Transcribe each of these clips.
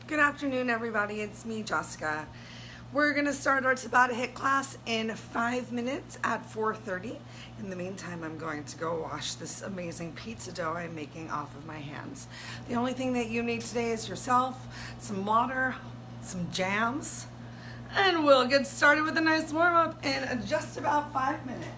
Good afternoon, everybody. It's me, Jessica. We're gonna start our Tabata HIIT class in 5 minutes at 4:30. In the meantime, I'm going to go wash this amazing pizza dough I'm making off of my hands. The only thing that you need today is yourself, some water, some jams, and we'll get started with a nice warm-up in just about 5 minutes.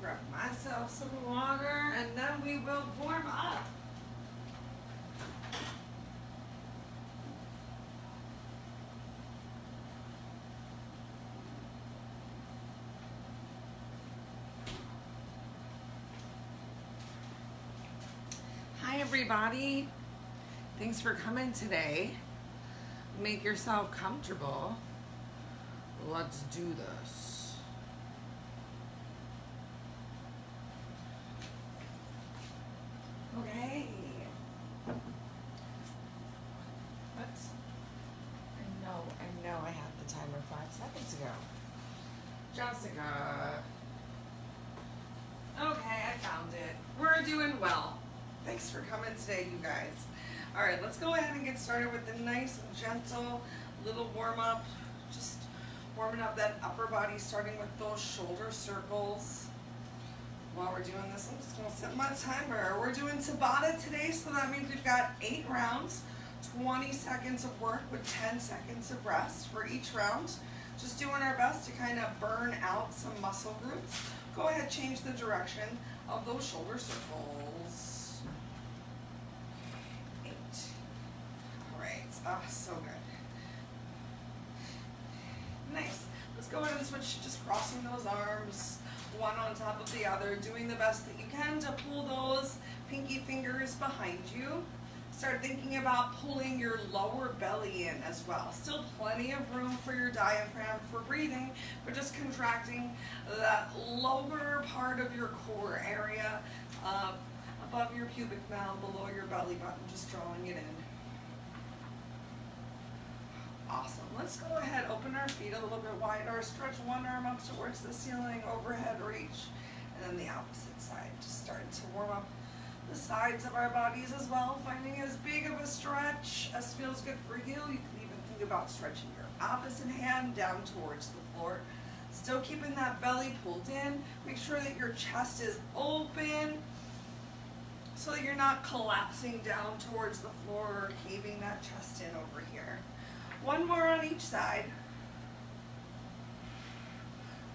Grab myself some water and then we will warm up. Hi everybody. Thanks for coming today. Make yourself comfortable. Let's do this. Okay. doing well. Thanks for coming today, you guys. All right, let's go ahead and get started with a nice and gentle little warm up. Just warming up that upper body, starting with those shoulder circles. While we're doing this, I'm just gonna set my timer. We're doing Tabata today, so that means we've got 8 rounds, 20 seconds of work with 10 seconds of rest for each round. Just doing our best to kind of burn out some muscle groups. Go ahead, change the direction of those shoulder circles. 8. All right, so good. Nice. Let's go ahead and switch, just crossing those arms, one on top of the other, doing the best that you can to pull those pinky fingers behind you. Start thinking about pulling your lower belly in as well. Still plenty of room for your diaphragm for breathing, but just contracting that lower part of your core area, above your pubic mound, below your belly button, just drawing it in. Awesome. Let's go ahead, open our feet a little bit wider, stretch one arm up towards the ceiling, overhead reach, and then the opposite side. Just starting to warm up the sides of our bodies as well, finding as big of a stretch as feels good for you. You can even think about stretching your opposite hand down towards the floor. Still keeping that belly pulled in. Make sure that your chest is open so that you're not collapsing down towards the floor or caving that chest in over here. One more on each side.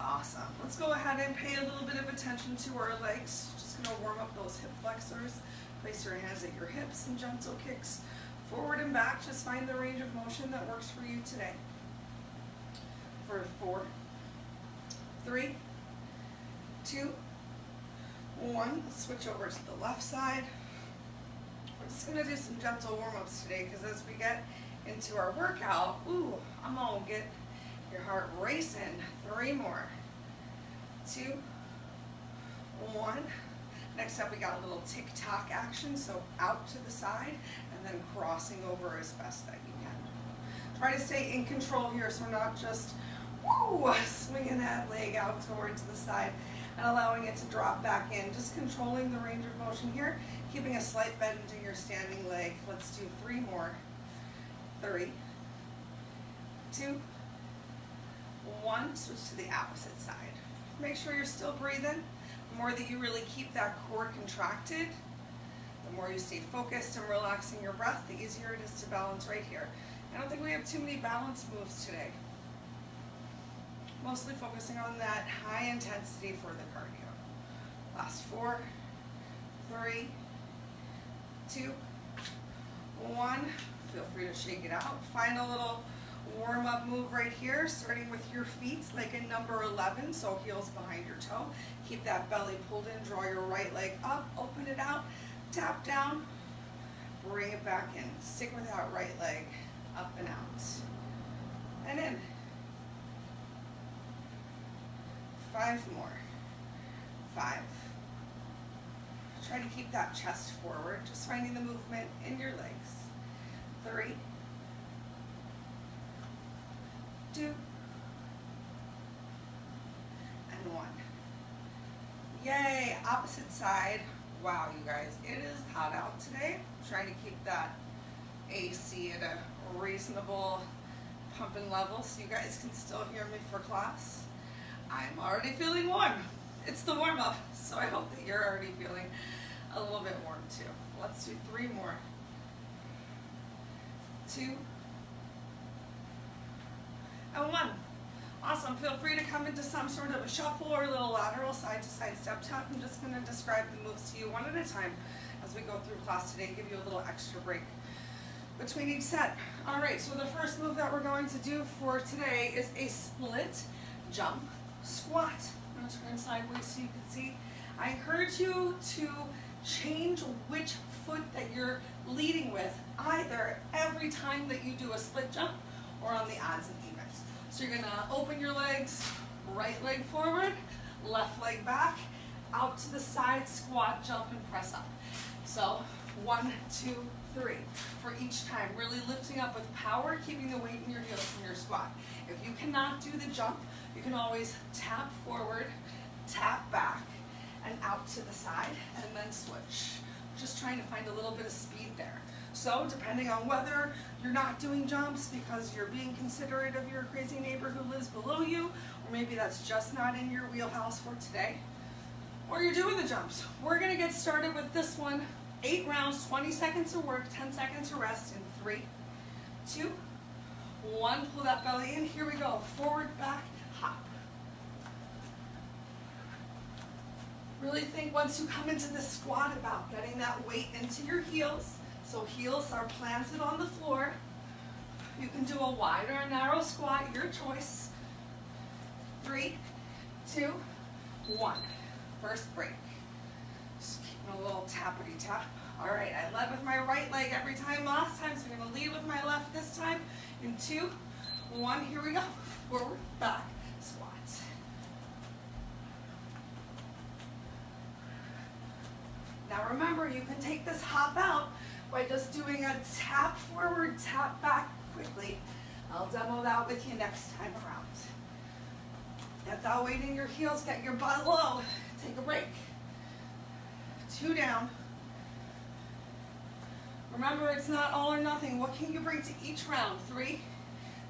Awesome. Let's go ahead and pay a little bit of attention to our legs. Just going to warm up those hip flexors. Place your hands at your hips and gentle kicks forward and back. Just find the range of motion that works for you today. For 4, 3, 2, 1. Let's switch over to the left side. We're just going to do some gentle warm-ups today because as we get into our workout, I'm gonna get your heart racing. 3 more. 2, 1. Next up, we got a little tick-tock action, so out to the side and then crossing over as best that you can. Try to stay in control here, so we're not just swinging that leg out towards the side and allowing it to drop back in. Just controlling the range of motion here, keeping a slight bend into your standing leg. Let's do 3 more. 3, 2, 1. Switch to the opposite side. Make sure you're still breathing. The more that you really keep that core contracted, the more you stay focused and relaxing your breath, the easier it is to balance right here. I don't think we have too many balance moves today. Mostly focusing on that high intensity for the cardio. Last 4, 3, 2, 1. Feel free to shake it out. Find a little warm-up move right here, starting with your feet, like in number 11, so heels behind your toe. Keep that belly pulled in, draw your right leg up, open it out, tap down, bring it back in. Stick with that right leg, up and out, and in. 5 more. 5. Try to keep that chest forward, just finding the movement in your legs. 3, 2, and 1. Yay, opposite side. Wow, you guys, it is hot out today. I'm trying to keep that AC at a reasonable pumping level so you guys can still hear me for class. I'm already feeling warm. It's the warm up, so I hope that you're already feeling a little bit warm too. Let's do 3 more. 2, and 1. Awesome. Feel free to come into some sort of a shuffle or a little lateral side-to-side step tap. I'm just going to describe the moves to you one at a time as we go through class today, give you a little extra break between each set. All right, so the first move that we're going to do for today is a split jump squat. I'm going to turn sideways so you can see. I encourage you to change which foot that you're leading with, either every time that you do a split jump or on the odds and evens. So you're gonna open your legs, right leg forward, left leg back, out to the side, squat, jump, and press up. So 1, 2, 3 for each time, really lifting up with power, keeping the weight in your heels from your squat. If you cannot do the jump, you can always tap forward, tap back, and out to the side, and then switch. Just trying to find a little bit of speed there. So depending on whether you're not doing jumps because you're being considerate of your crazy neighbor who lives below you, or maybe that's just not in your wheelhouse for today, or you're doing the jumps, we're gonna get started with this one. 8 rounds, 20 seconds of work, 10 seconds of rest in 3, 2, 1. Pull that belly in. Here we go. Forward, back, hop. Really think once you come into this squat about getting that weight into your heels. So heels are planted on the floor. You can do a wide or a narrow squat, your choice. 3, 2, 1. First break. Just keeping a little tappity tap. All right, I led with my right leg every time last time, so I'm gonna lead with my left this time. In 2, 1, here we go. Forward, back, squat. Now remember, you can take this hop out by just doing a tap forward, tap back quickly. I'll demo that with you next time around. Get that weight in your heels, get your butt low. Take a break. 2 down. Remember, it's not all or nothing. What can you bring to each round? 3,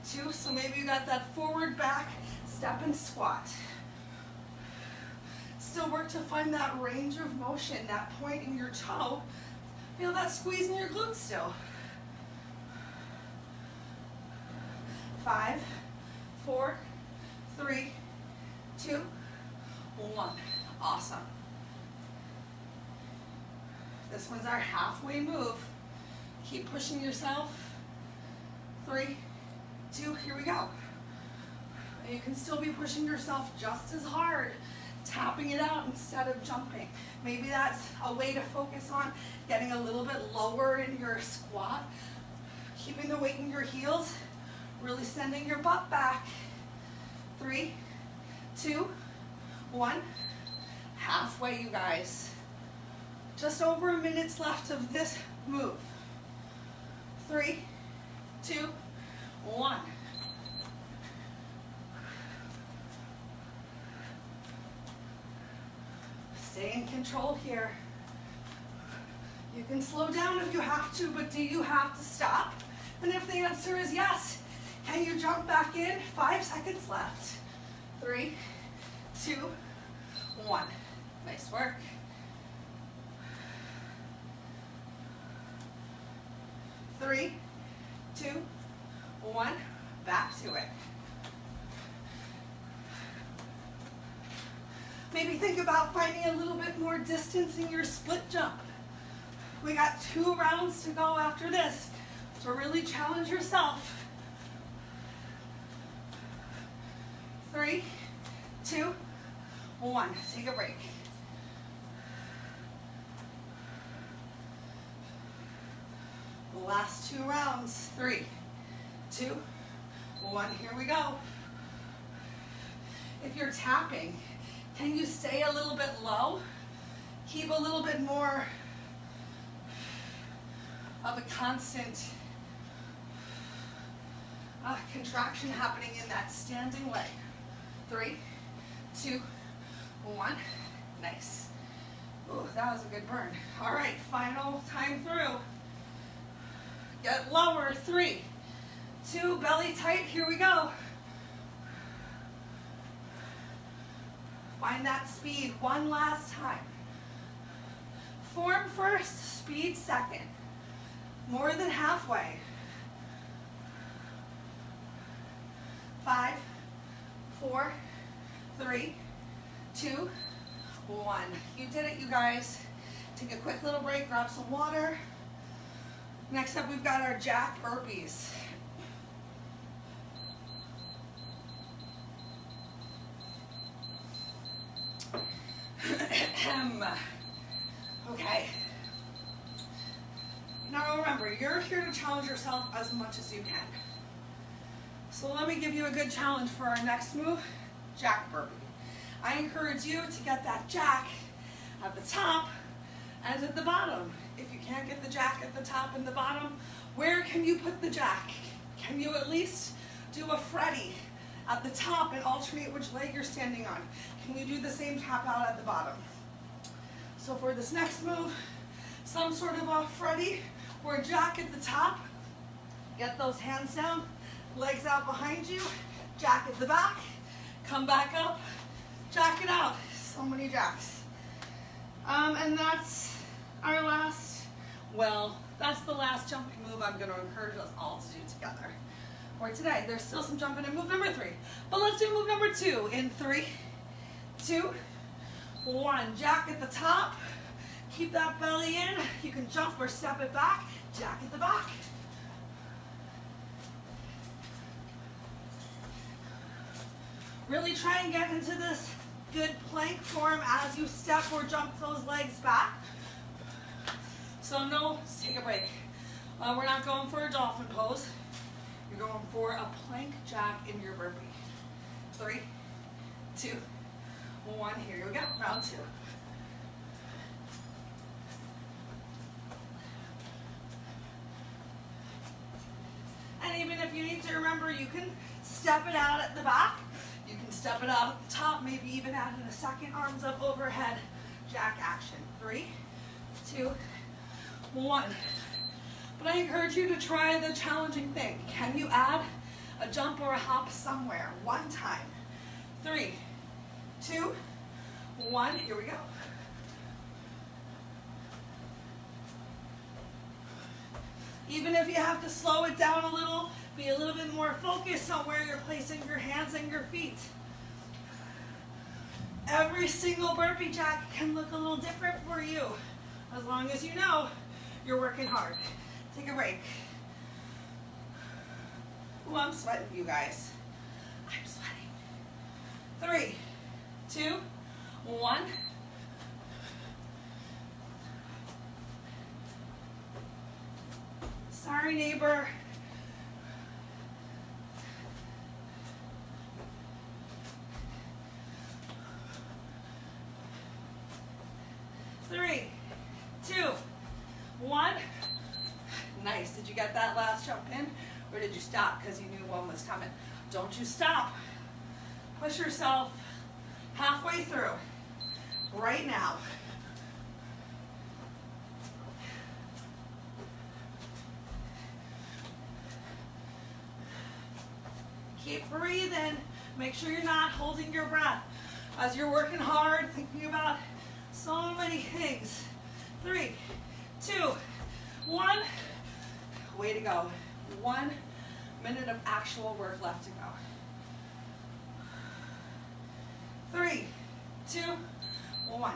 2, so maybe you got that forward, back, step and squat. Still work to find that range of motion, that point in your toe. Feel that squeeze in your glutes still. 5, 4, 3, 2, 1. Awesome. This one's our halfway move. Keep pushing yourself. 3, 2, here we go. And you can still be pushing yourself just as hard, tapping it out instead of jumping. Maybe that's a way to focus on getting a little bit lower in your squat, keeping the weight in your heels, really sending your butt back. 3, 2, 1. Halfway, you guys. Just over a minute's left of this move. 3, 2, 1. Stay in control here. You can slow down if you have to, but do you have to stop? And if the answer is yes, can you jump back in? 5 seconds left. 3, 2, 1. Nice work. 3, 2, 1. Back to it. Maybe think about finding a little bit more distance in your split jump. We got 2 rounds to go after this, so really challenge yourself. 3, 2, 1. Take a break. Last 2 rounds. 3, 2, 1. Here we go. If you're tapping, can you stay a little bit low? Keep a little bit more of a constant contraction happening in that standing leg. 3, 2, 1. Nice. Ooh, that was a good burn. All right, final time through. Get lower. 3, 2, belly tight. Here we go. Find that speed one last time. Form first, speed second. More than halfway. 5, 4, 3, 2, 1. You did it, you guys. Take a quick little break, grab some water. Next up, we've got our jack burpees. Okay. Now remember, you're here to challenge yourself as much as you can. So let me give you a good challenge for our next move, jack burpee. I encourage you to get that jack at the top and at the bottom. If you can't get the jack at the top and the bottom, where can you put the jack? Can you at least do a Freddy at the top and alternate which leg you're standing on? Can you do the same tap out at the bottom? So for this next move, some sort of a Freddy or jack at the top. Get those hands down, legs out behind you, jack at the back, come back up, jack it out. So many jacks. And that's our last, well, that's the last jumping move I'm going to encourage us all to do together for today. There's still some jumping in move number 3, but let's do move number 2 in 3, 2, 1. Jack at the top. Keep that belly in. You can jump or step it back. Jack at the back. Really try and get into this good plank form as you step or jump those legs back. So no, let's take a break. We're not going for a dolphin pose. You're going for a plank jack in your burpee. 3, 2, 1. Here we go. Round 2. And even if you need to remember, you can step it out at the back. You can step it out at the top, maybe even add in a second, arms up overhead, jack action. 3, 2, 1. But I encourage you to try the challenging thing. Can you add a jump or a hop somewhere? One time. 3, 2, 1. Here we go. Even if you have to slow it down a little, be a little bit more focused on where you're placing your hands and your feet. Every single burpee jack can look a little different for you, as long as you know you're working hard. Take a break. Ooh, I'm sweating, you guys. I'm sweating. 3, 2, 1. Sorry, neighbor. Three, 2, 1. Nice. Did you get that last jump in? Or did you stop because you knew one was coming? Don't you stop. Push yourself halfway through right now. Keep breathing. Make sure you're not holding your breath as you're working hard, thinking about so many things. 3, 2, 1. Way to go. 1 minute of actual work left to go. 3, 2, 1.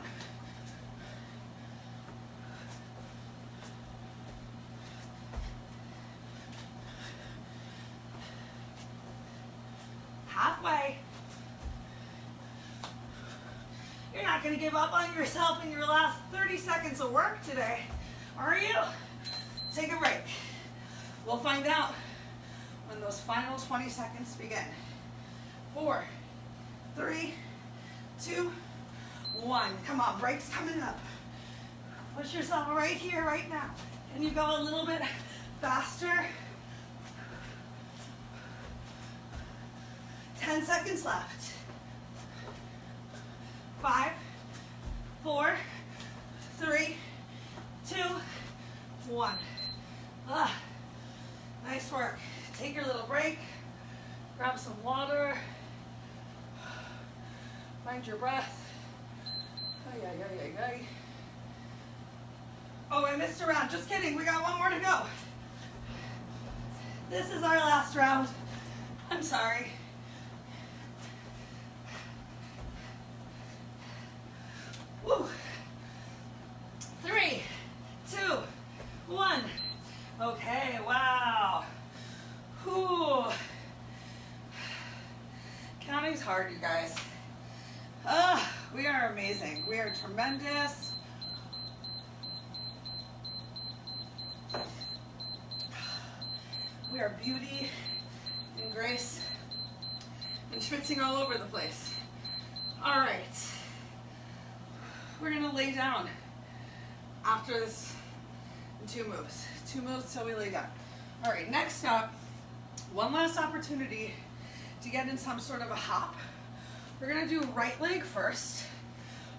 Halfway. You're not going to give up on yourself in your last 30 seconds of work today, are you? Take a break. We'll find out when those final 20 seconds begin. 4, 3, 2, 1. Come on, break's coming up. Push yourself right here, right now. Can you go a little bit faster? 10 seconds left. 5, 4, 3, 2, 1. Nice work. Take your little break. Grab some water. Find your breath. Ay, ay, ay, ay, ay. Oh, I missed a round. Just kidding. We got one more to go. This is our last round. I'm sorry. Woo. 3, 2, 1. Okay, wow. Whew. Counting's hard, you guys. We are amazing. We are tremendous. We are beauty and grace and schwitzing all over the place. All right. We're gonna lay down after this in 2 moves. 2 moves till we lay down. All right, next up, one last opportunity to get in some sort of a hop. We're gonna do right leg first.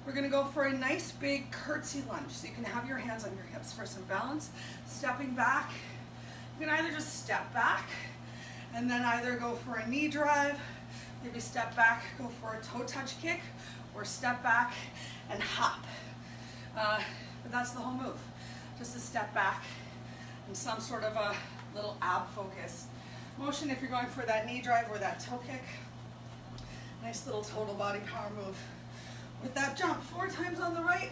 We're gonna go for a nice big curtsy lunge. So you can have your hands on your hips for some balance. Stepping back. You can either just step back and then either go for a knee drive, maybe step back, go for a toe touch kick, or step back and hop. But that's the whole move. Just a step back and some sort of a little ab focus motion if you're going for that knee drive or that toe kick. Nice little total body power move. With that jump, 4 times on the right,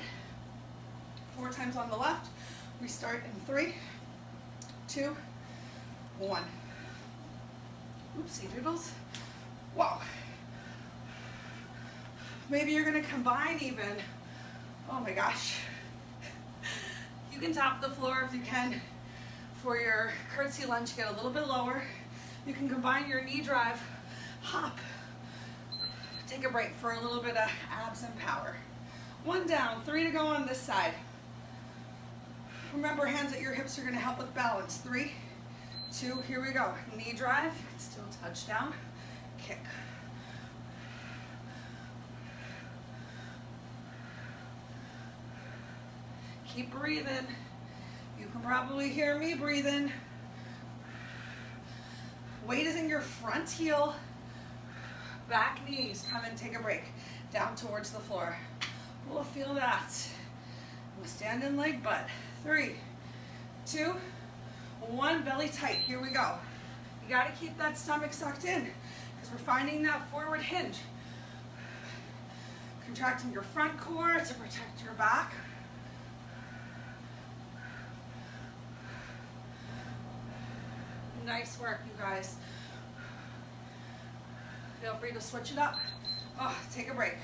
4 times on the left. We start in 3, 2, 1. Oopsie doodles. Wow. Maybe you're gonna combine even. Oh my gosh. You can tap the floor if you can for your curtsy lunge, get a little bit lower. You can combine your knee drive, hop. Take a break for a little bit of abs and power. 1 down, 3 to go on this side. Remember, hands at your hips are gonna help with balance. 3, 2, here we go. Knee drive, you can still touch down, kick. Keep breathing. You can probably hear me breathing. Weight is in your front heel. Back knees, come and take a break. Down towards the floor. We'll feel that. We'll stand in leg butt. 3, 2, 1, belly tight. Here we go. You gotta keep that stomach sucked in because we're finding that forward hinge. Contracting your front core to protect your back. Nice work, you guys. Feel free to switch it up. Oh, take a break.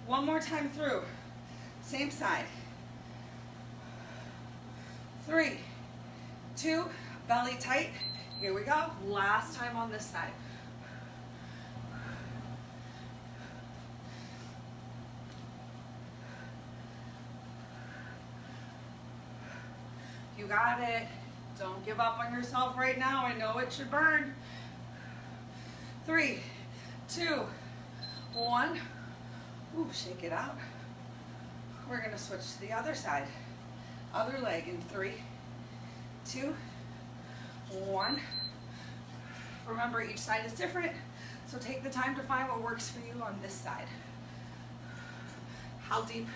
1 more time through. Same side. 3, 2, belly tight. Here we go. Last time on this side. You got it. Don't give up on yourself right now. I know it should burn. 3, 2, 1. Ooh, shake it out. We're gonna switch to the other side. Other leg in 3, 2, 1. Remember, each side is different, so take the time to find what works for you on this side. How deep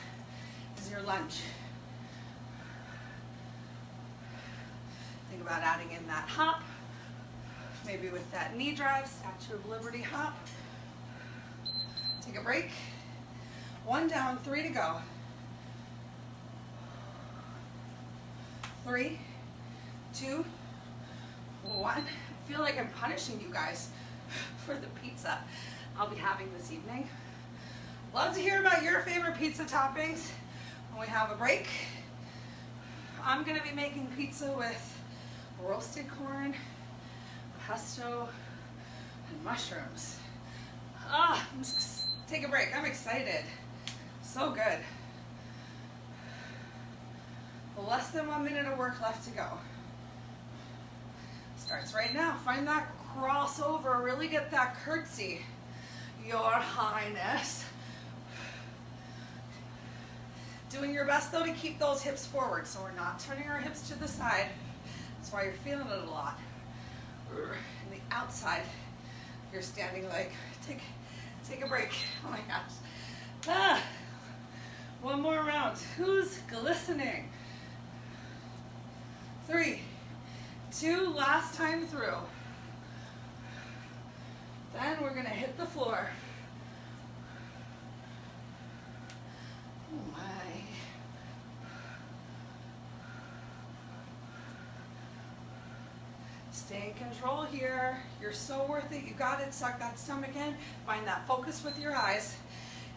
is your lunge? Think about adding in that hop, maybe with that knee drive, Statue of Liberty hop. Take a break. 1 down, 3 to go. 3, 2, 1. I feel like I'm punishing you guys for the pizza I'll be having this evening. Love to hear about your favorite pizza toppings when we have a break. I'm gonna be making pizza with roasted corn, pesto, and mushrooms. Take a break. I'm excited. So good. Less than 1 minute of work left to go. Starts right now. Find that crossover. Really get that curtsy. Your Highness. Doing your best though to keep those hips forward, so we're not turning our hips to the side. That's why you're feeling it a lot. And the outside, your standing leg. Take a break. Oh my gosh. 1 more round. Who's glistening? 3, 2, last time through. Then we're gonna hit the floor. Oh my. Stay in control here. You're so worth it. You got it. Suck that stomach in. Find that focus with your eyes.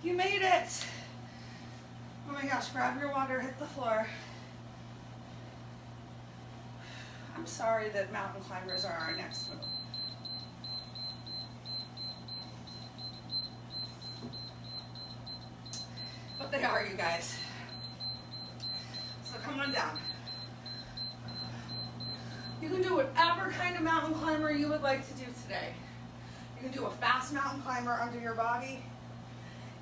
You made it. Oh my gosh, grab your water, hit the floor. I'm sorry that mountain climbers are our next move. But they are, you guys. So come on down. You can do whatever kind of mountain climber you would like to do today. You can do a fast mountain climber under your body.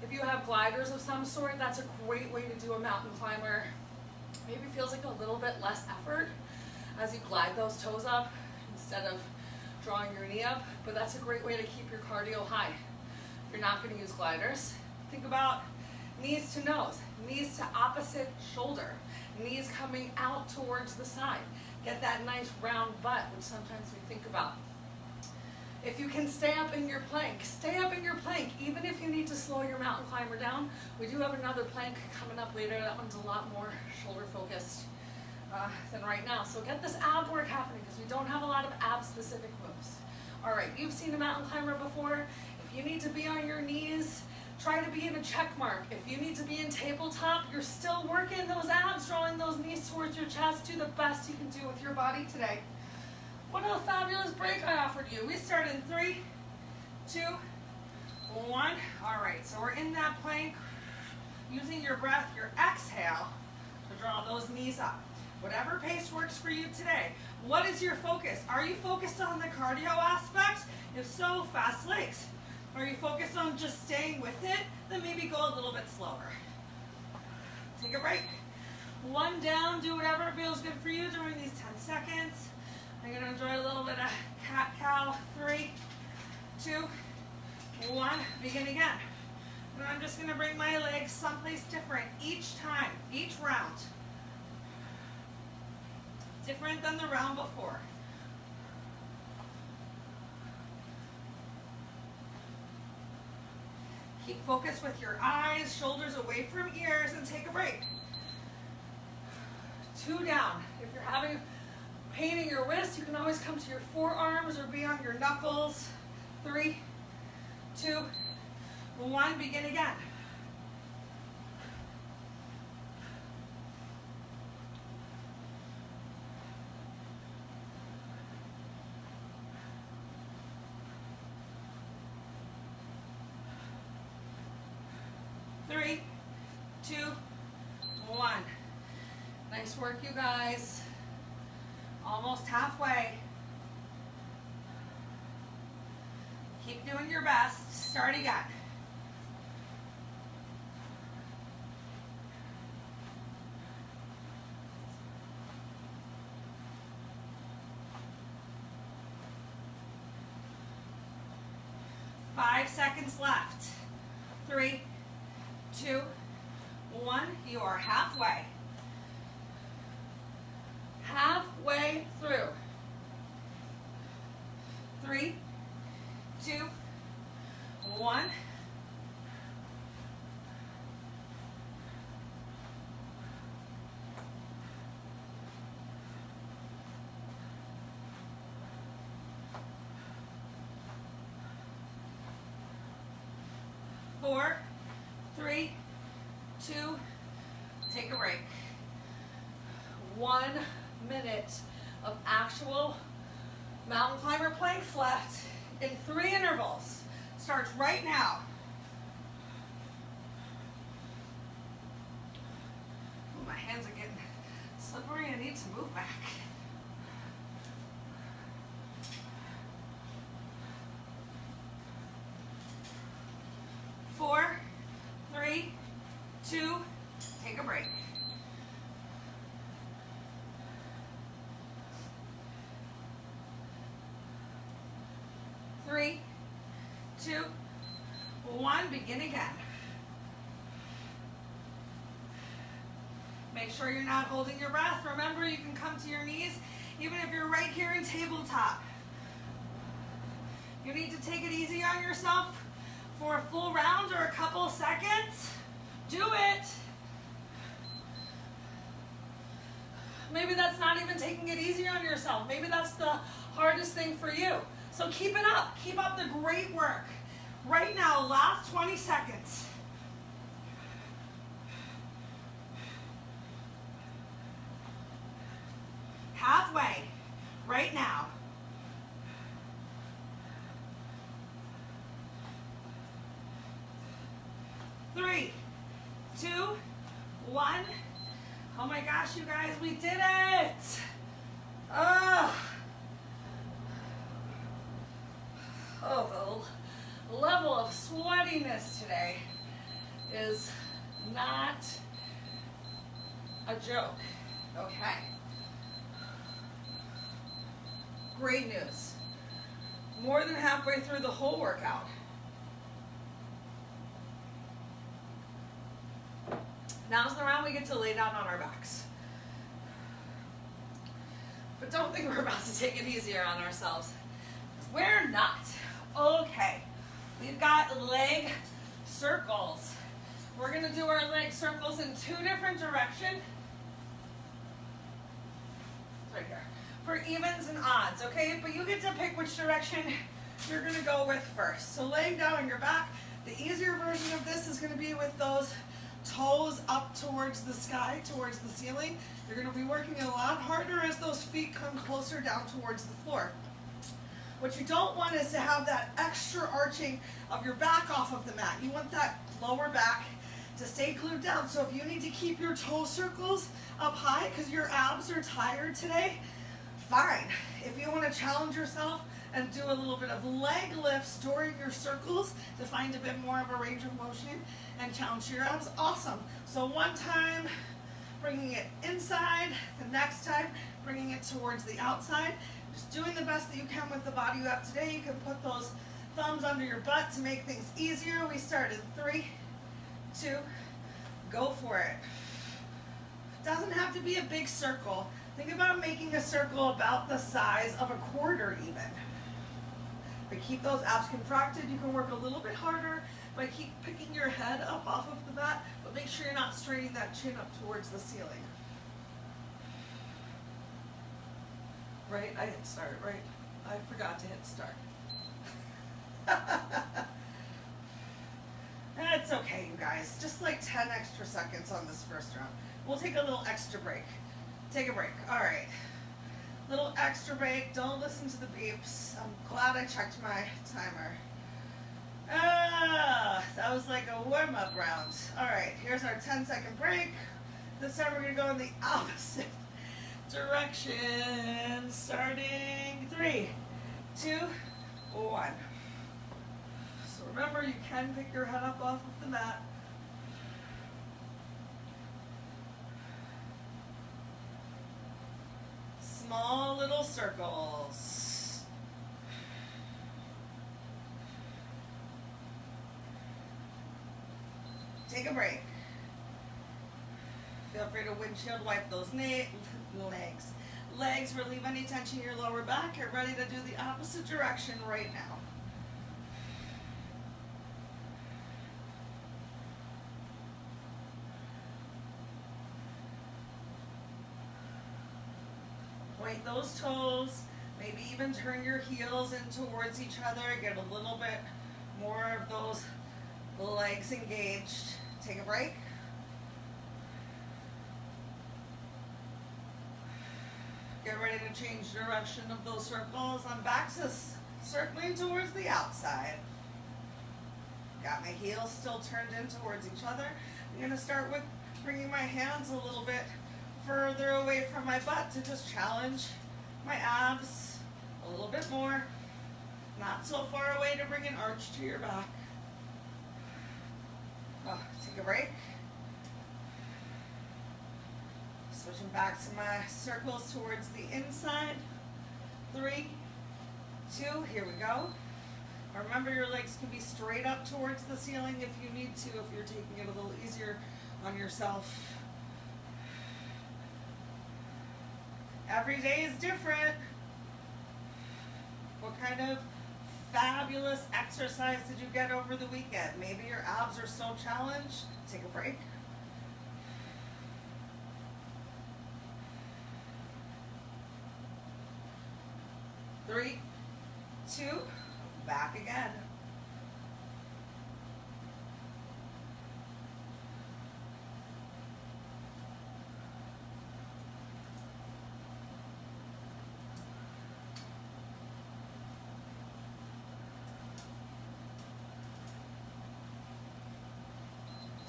If you have gliders of some sort, that's a great way to do a mountain climber. Maybe feels like a little bit less effort as you glide those toes up instead of drawing your knee up, but that's a great way to keep your cardio high. If you're not going to use gliders, think about knees to nose, knees to opposite shoulder, knees coming out towards the side. Get that nice round butt, which sometimes we think about. If you can stay up in your plank, stay up in your plank, even if you need to slow your mountain climber down. We do have another plank coming up later. That one's a lot more shoulder focused than right now. So get this ab work happening because we don't have a lot of ab specific moves. All right, you've seen a mountain climber before. If you need to be on your knees, try to be in a check mark. If you need to be in tabletop, you're still working those abs, drawing those knees towards your chest. Do the best you can do with your body today. What a fabulous break I offered you. We start in 3, 2, 1. All right, so we're in that plank, using your breath, your exhale, to draw those knees up. Whatever pace works for you today. What is your focus? Are you focused on the cardio aspect? If so, fast legs. Are you focused on just staying with it? Then maybe go a little bit slower. Take a break. 1 down, do whatever feels good for you during these 10 seconds. I'm going to enjoy a little bit of cat-cow. 3, 2, 1. Begin again. And I'm just going to bring my legs someplace different each time, each round. Different than the round before. Keep focus with your eyes, shoulders away from ears, and take a break. 2 down. If you're having pain in your wrist, you can always come to your forearms or be on your knuckles. 3, 2, 1. Begin again. Three, 2, 1. Nice work, you guys. Almost halfway. Keep doing your best. Start again. Five seconds left. 3, 2, 1. You are halfway. Halfway through. 3, 2, 1. Four, 3, 2, take a break. 1 minute of actual mountain climber planks left in 3 intervals. Starts right now. Ooh, my hands are getting slippery. I need to move back. Four, 3, 2, take a break. Three, 2, 1, begin again. Make sure you're not holding your breath. Remember, you can come to your knees even if you're right here in tabletop. You need to take it easy on yourself for a full round or a couple seconds. Do it. Maybe that's not even taking it easy on yourself. Maybe that's the hardest thing for you. So keep it up. Keep up the great work. Right now, last 20 seconds. Halfway, right now. Three, 2, 1. Oh my gosh, you guys, we did it. Oh, the level of sweatiness today Great news. More than halfway through the whole workout. Now's the round we get to lay down on our backs. But don't think we're about to take it easier on ourselves. We're not. Okay, we've got leg circles. We're gonna do our leg circles in 2 different directions. It's right here. For evens and odds, okay? But you get to pick which direction you're gonna go with first. So laying down on your back, the easier version of this is gonna be with those toes up towards the sky, towards the ceiling. You're gonna be working a lot harder as those feet come closer down towards the floor. What you don't want is to have that extra arching of your back off of the mat. You want that lower back to stay glued down. So if you need to keep your toe circles up high because your abs are tired today, fine. If you want to challenge yourself and do a little bit of leg lifts during your circles to find a bit more of a range of motion and challenge your abs, awesome. So one time bringing it inside, the next time bringing it towards the outside. Just doing the best that you can with the body you have today. You can put those thumbs under your butt to make things easier. We started 3, 2, go for it. Doesn't have to be a big circle. Think about making a circle about the size of a quarter even. But keep those abs contracted. You can work a little bit harder by keep picking your head up off of the mat, but make sure you're not straining that chin up towards the ceiling. Right? I hit start, right? I forgot to hit start. That's okay, you guys. Just like 10 extra seconds on this first round. We'll take a little extra break. Take a break. All right. Little extra break. Don't listen to the beeps. I'm glad I checked my timer. That was like a warm-up round. All right, here's our 10-second break. This time we're going to go in the opposite direction. Starting 3, 2, 1. So remember, you can pick your head up off of the mat. Small little circles. Take a break. Feel free to windshield wipe those legs. Relieve any tension in your lower back. Get ready to do the opposite direction right now. Point those toes, maybe even turn your heels in towards each other, get a little bit more of those legs engaged. Take a break. Get ready to change direction of those circles. I'm back to circling towards the outside. Got my heels still turned in towards each other. I'm going to start with bringing my hands a little bit further away from my butt to just challenge my abs a little bit more. Not so far away to bring an arch to your back. Take a break. Switching back to my circles towards the inside. 3, 2, here we go. Remember, your legs can be straight up towards the ceiling if you need to, if you're taking it a little easier on yourself. Every day is different. What kind of fabulous exercise did you get over the weekend? Maybe your abs are so challenged. Take a break. Three, 2, back again.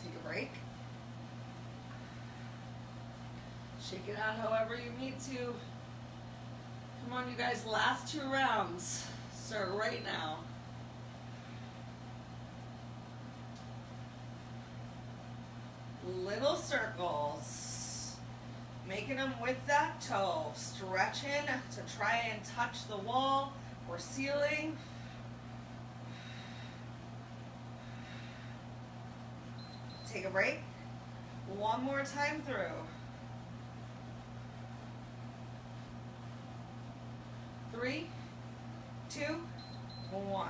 Take a break. Shake it out however you need to. Come on, you guys, last 2 rounds. Start right now. Little circles. Making them with that toe. Stretching to try and touch the wall or ceiling. Take a break. One more time through. 3, 2, 1.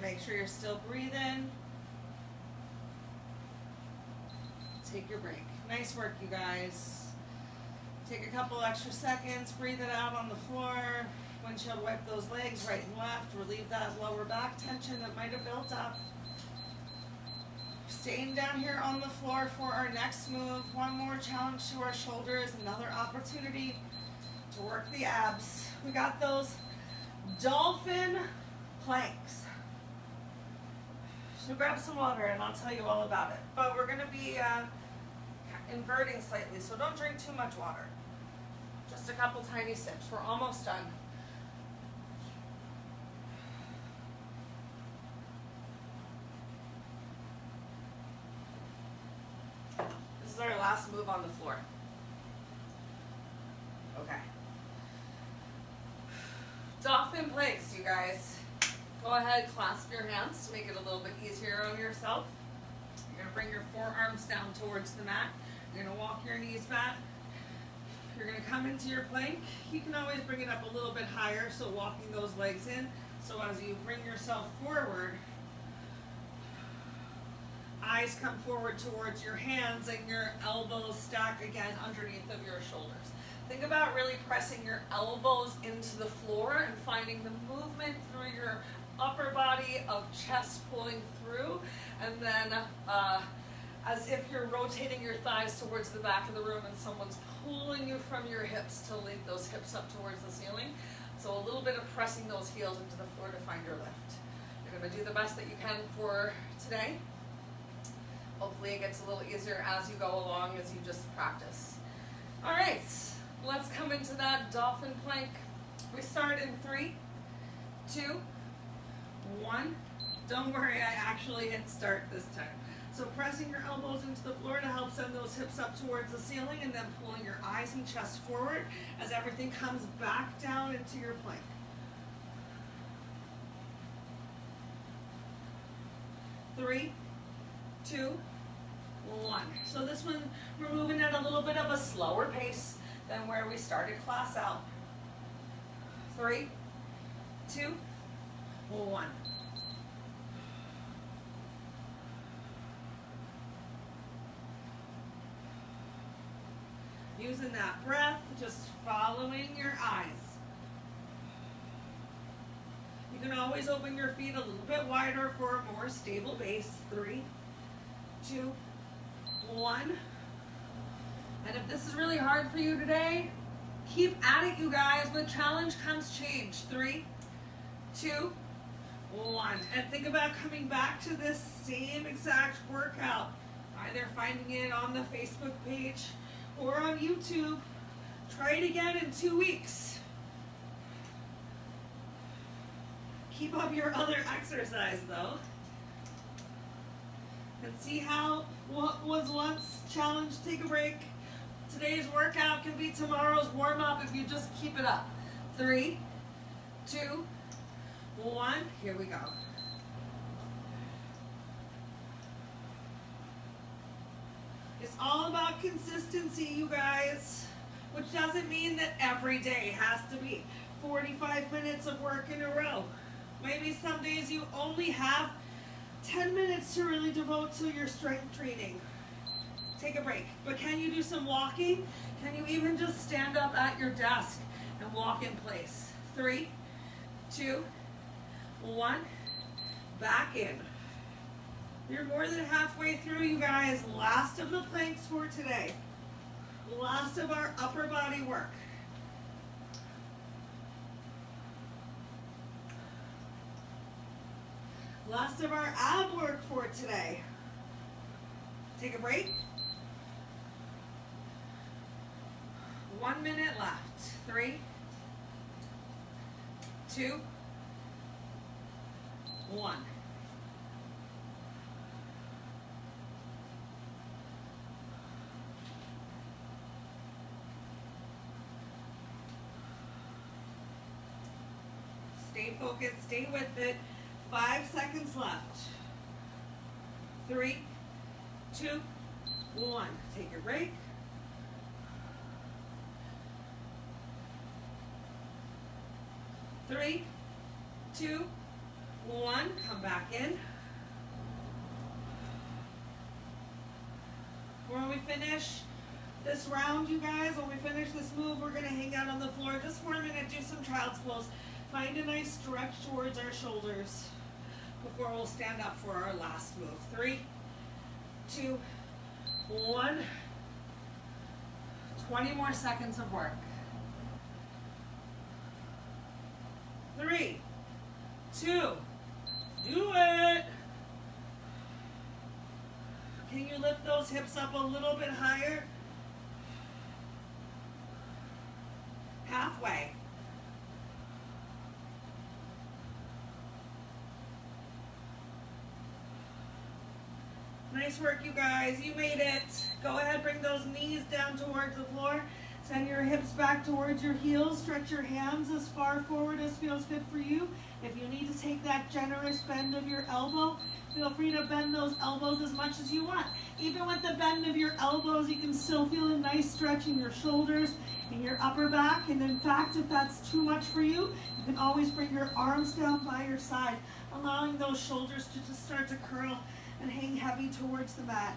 Make sure you're still breathing. Take your break. Nice work, you guys. Take a couple extra seconds, breathe it out on the floor. Windshield wipe those legs right and left. Relieve that lower back tension that might have built up. Staying down here on the floor for our next move. One more challenge to our shoulders. Another opportunity to work the abs. We got those dolphin planks. So grab some water and I'll tell you all about it. But we're going to be inverting slightly, so don't drink too much water. Just a couple tiny sips. We're almost done. This is our last move on the floor. Okay. Dolphin planks, you guys. Go ahead, clasp your hands to make it a little bit easier on yourself. You're going to bring your forearms down towards the mat. You're going to walk your knees back. You're going to come into your plank. You can always bring it up a little bit higher, so walking those legs in. So as you bring yourself forward, eyes come forward towards your hands and your elbows stack again underneath of your shoulders. Think about really pressing your elbows into the floor and finding the movement through your upper body of chest pulling through, and then as if you're rotating your thighs towards the back of the room and someone's pulling you from your hips to lead those hips up towards the ceiling. So a little bit of pressing those heels into the floor to find your lift. You're going to do the best that you can for today. Hopefully it gets a little easier as you go along, as you just practice. All right, let's come into that dolphin plank. We start in 3, 2, 1. Don't worry, I actually hit start this time. So pressing your elbows into the floor to help send those hips up towards the ceiling, and then pulling your eyes and chest forward as everything comes back down into your plank. 3, 2, 1. So this one, we're moving at a little bit of a slower pace than where we started class out. 3, 2, 1. Using that breath, just following your eyes. You can always open your feet a little bit wider for a more stable base. 3, 2, 1. And if this is really hard for you today, keep at it, you guys. With challenge comes change. 3, 2, 1. And think about coming back to this same exact workout. Either finding it on the Facebook page or on YouTube. Try it again in 2 weeks. Keep up your other exercise though. And see how what was once challenge, take a break. Today's workout can be tomorrow's warm-up if you just keep it up. 3, 2, 1. Here we go. It's all about consistency, you guys, which doesn't mean that every day has to be 45 minutes of work in a row. Maybe some days you only have 10 minutes to really devote to your strength training. Take a break. But can you do some walking? Can you even just stand up at your desk and walk in place? 3, 2, 1. Back in. You're more than halfway through, you guys. Last of the planks for today. Last of our upper body work. Last of our ab work for today. Take a break. 1 minute left. 3, 2, 1. Stay focused, stay with it. 5 seconds left. 3, 2, 1. Take your break. 3, 2, 1. Come back in. When we finish this round, you guys, when we finish this move, we're going to hang out on the floor just for a minute, do some child's pose. Find a nice stretch towards our shoulders before we'll stand up for our last move. 3, 2, 1. 20 more seconds of work. 3, 2, do it. Can you lift those hips up a little bit higher? Halfway. Nice work, you guys. You made it. Go ahead, bring those knees down towards the floor. Send your hips back towards your heels. Stretch your hands as far forward as feels good for you. If you need to take that generous bend of your elbow, feel free to bend those elbows as much as you want. Even with the bend of your elbows, you can still feel a nice stretch in your shoulders and your upper back. And in fact, if that's too much for you, you can always bring your arms down by your side, allowing those shoulders to just start to curl and hang heavy towards the mat.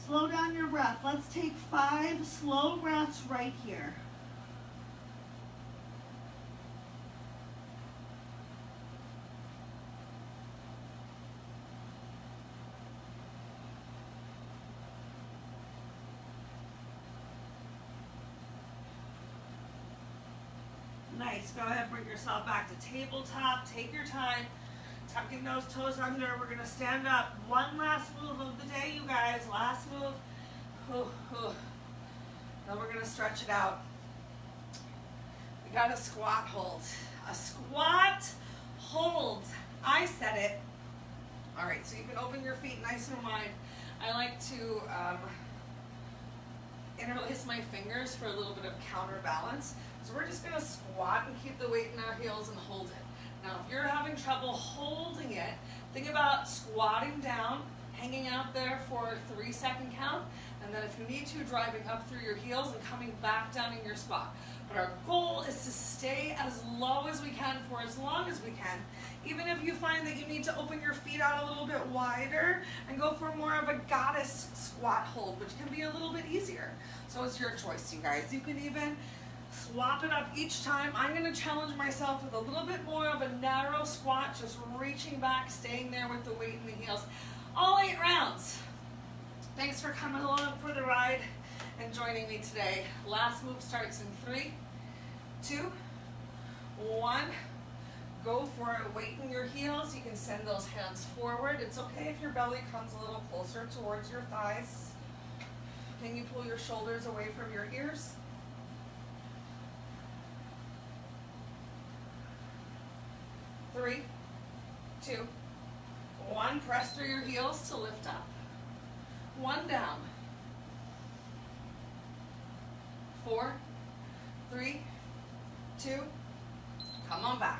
Slow down your breath. Let's take 5 slow breaths right here. Nice. Go ahead, bring yourself back to tabletop. Take your time. Tucking those toes under. We're going to stand up. One last move of the day, you guys. Last move. Then we're going to stretch it out. We got a squat hold. A squat hold. I said it. All right, so you can open your feet nice and wide. I like to interlace my fingers for a little bit of counterbalance. So we're just going to squat and keep the weight in our heels and hold it. Now, if you're having trouble holding it, think about squatting down, hanging out there for a 3-second count, and then if you need to, driving up through your heels and coming back down in your spot. But our goal is to stay as low as we can for as long as we can. Even if you find that you need to open your feet out a little bit wider and go for more of a goddess squat hold, which can be a little bit easier. So it's your choice, you guys. You can even swap it up each time. I'm going to challenge myself with a little bit more of a narrow squat, just reaching back, staying there with the weight in the heels. All 8 rounds. Thanks for coming along for the ride and joining me today. Last move starts in 3, 2, 1. Go for it. Weight in your heels. You can send those hands forward. It's okay if your belly comes a little closer towards your thighs. Can you pull your shoulders away from your ears? 3, 2, 1. Press through your heels to lift up. 1 down. 4, 3, 2. Come on back.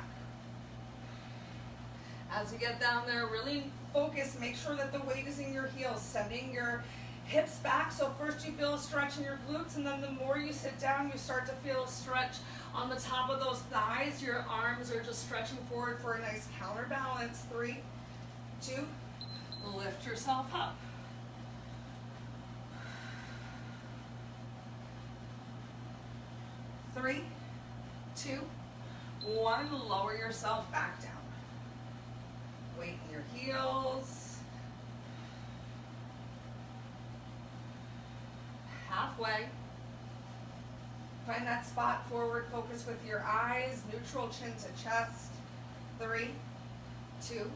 As you get down there, really focus. Make sure that the weight is in your heels, sending your hips back. So first you feel a stretch in your glutes, and then the more you sit down, you start to feel a stretch on the top of those thighs. Your arms are just stretching forward for a nice counterbalance. 3, 2, lift yourself up. 3, 2, 1. Lower yourself back down. Weight in your heels. Halfway. Find that spot, forward focus with your eyes, neutral chin to chest. 3, 2,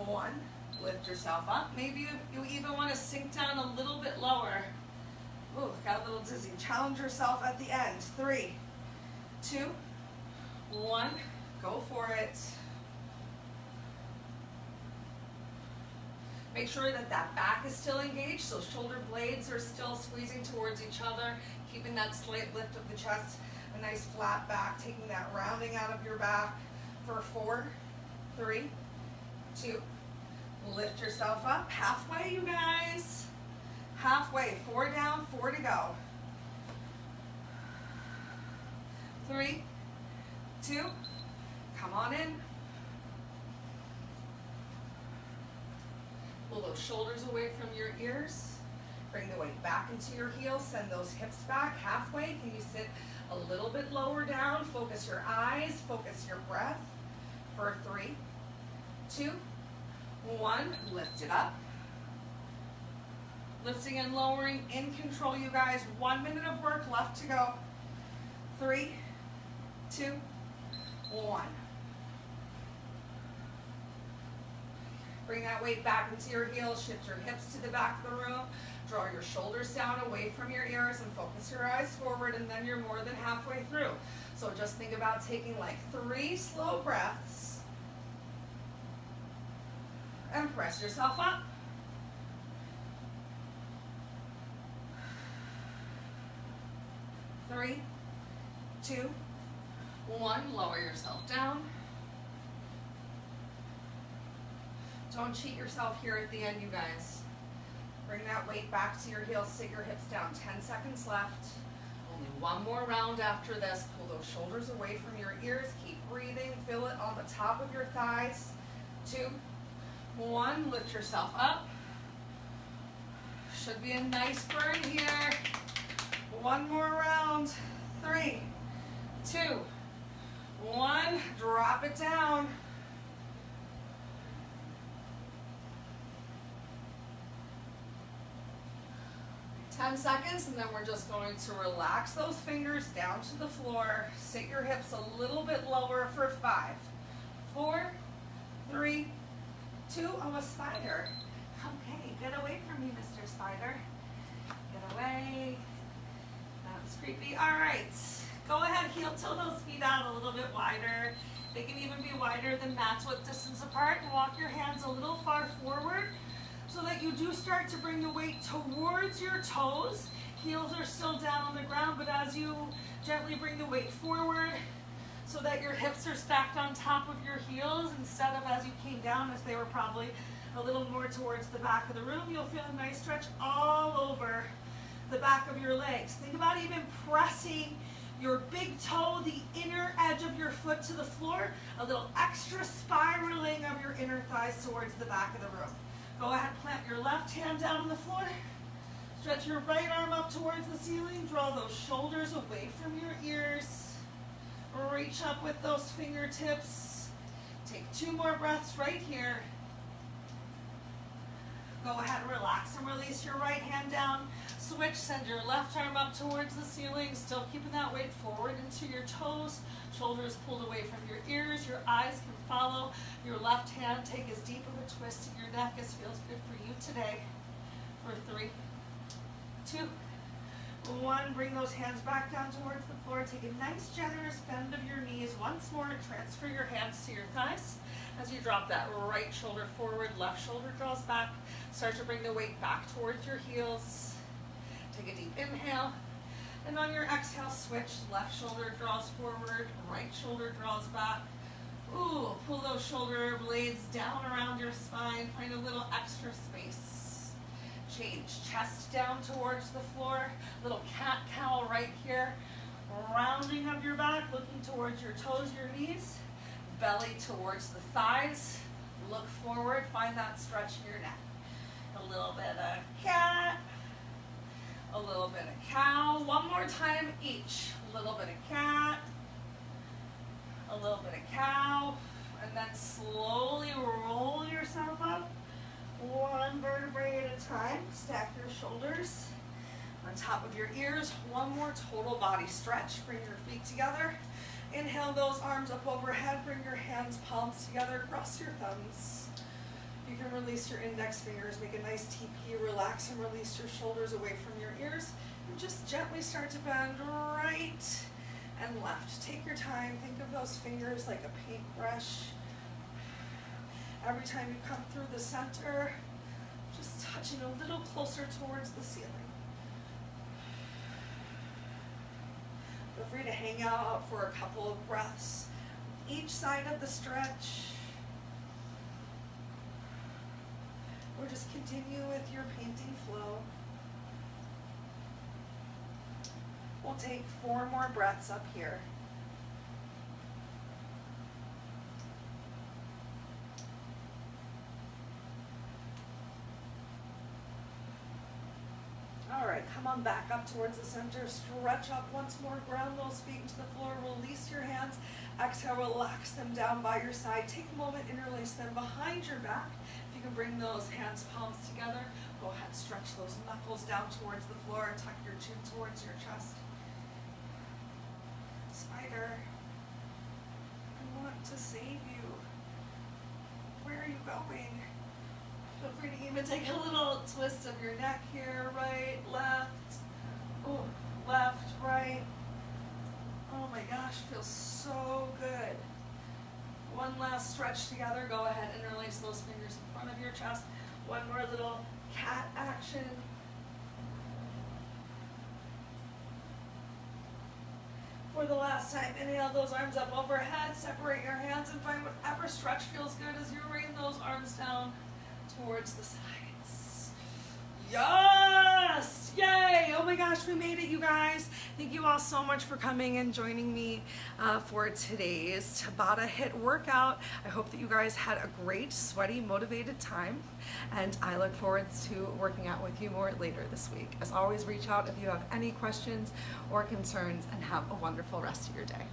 1. Lift yourself up. Maybe you even want to sink down a little bit lower Ooh, got a little dizzy. Challenge yourself at the end. 3, 2, 1. Go for it. Make sure that that back is still engaged, so shoulder blades are still squeezing towards each other, keeping that slight lift of the chest, a nice flat back, taking that rounding out of your back for 4, 3, 2. Lift yourself up. Halfway, you guys. Halfway. 4 down, 4 to go. 3, 2. Come on in. Pull those shoulders away from your ears. Bring the weight back into your heels. Send those hips back. Halfway. Can you sit a little bit lower down? Focus your eyes. Focus your breath. For 3, 2, 1. Lift it up. Lifting and lowering in control, you guys. 1 minute of work left to go. 3, 2, 1. Bring that weight back into your heels. Shift your hips to the back of the room. Draw your shoulders down away from your ears and focus your eyes forward, and then you're more than halfway through. So just think about taking like 3 slow breaths and press yourself up. 3, 2, 1. Lower yourself down. Don't cheat yourself here at the end, you guys. Bring that weight back to your heels. Sit your hips down. 10 seconds left. Only 1 more round after this. Pull those shoulders away from your ears. Keep breathing. Feel it on the top of your thighs. 2, 1. Lift yourself up. Should be a nice burn here. 1 more round. 3, 2, 1. Drop it down. 10 seconds, and then we're just going to relax those fingers down to the floor. Sit your hips a little bit lower for 5, 4, 3, 2. Oh, a spider. Okay, get away from me, Mr. Spider. Get away. That was creepy. All right, go ahead, heel toe those feet out a little bit wider. They can even be wider than that's what distance apart. And walk your hands a little far forward, so that you do start to bring the weight towards your toes. Heels are still down on the ground, but as you gently bring the weight forward so that your hips are stacked on top of your heels instead of as you came down, as they were probably a little more towards the back of the room, you'll feel a nice stretch all over the back of your legs. Think about even pressing your big toe, the inner edge of your foot to the floor, a little extra spiraling of your inner thighs towards the back of the room. Go ahead, plant your left hand down on the floor. Stretch your right arm up towards the ceiling. Draw those shoulders away from your ears. Reach up with those fingertips. Take 2 more breaths right here. Go ahead, relax and release your right hand down. Switch, send your left arm up towards the ceiling, still keeping that weight forward into your toes. Shoulders pulled away from your ears. Your eyes can follow your left hand. Take as deep of a twist in your neck as feels good for you today. For 3, 2, 1. Bring those hands back down towards the floor. Take a nice generous bend of your knees. Once more, transfer your hands to your thighs. As you drop that right shoulder forward, left shoulder draws back. Start to bring the weight back towards your heels. Take a deep inhale. And on your exhale, switch. Left shoulder draws forward, right shoulder draws back. Ooh, pull those shoulder blades down around your spine. Find a little extra space. Change. Chest down towards the floor. Little cat-cow right here. Rounding of your back, looking towards your toes, your knees. Belly towards the thighs. Look forward. Find that stretch in your neck. A little bit of cat. A little bit of cow. 1 more time each. A little bit of cat. A little bit of cow. And then slowly roll yourself up. 1 vertebrae at a time. Stack your shoulders on top of your ears. 1 more total body stretch. Bring your feet together. Inhale those arms up overhead. Bring your hands, palms together. Cross your thumbs. You can release your index fingers. Make a nice TP. Relax and release your shoulders away from your ears. just gently start to bend right and left. Take your time. Think of those fingers like a paintbrush. Every time you come through the center, just touching a little closer towards the ceiling. Feel free to hang out for a couple of breaths each side of the stretch. Or just continue with your painting flow. We'll take 4 more breaths up here. All right, come on back up towards the center. Stretch up once more. Ground those feet into the floor. Release your hands. Exhale, relax them down by your side. Take a moment, interlace them behind your back. If you can bring those hands, palms together, go ahead, stretch those knuckles down towards the floor. Tuck your chin towards your chest. Spider, I want to save you. Where are you going? Feel free to even take a little twist of your neck here. Right, left, oh, left, right. Oh my gosh, feels so good. One last stretch together. Go ahead, interlace those fingers in front of your chest. One more little cat action. For the last time, inhale those arms up overhead. Separate your hands and find whatever stretch feels good as you rain those arms down towards the sides. Yes! Yay! Oh my gosh, we made it, you guys. Thank you all so much for coming and joining me for today's Tabata HIIT workout. I hope that you guys had a great, sweaty, motivated time, and I look forward to working out with you more later this week. As always, reach out if you have any questions or concerns, and have a wonderful rest of your day.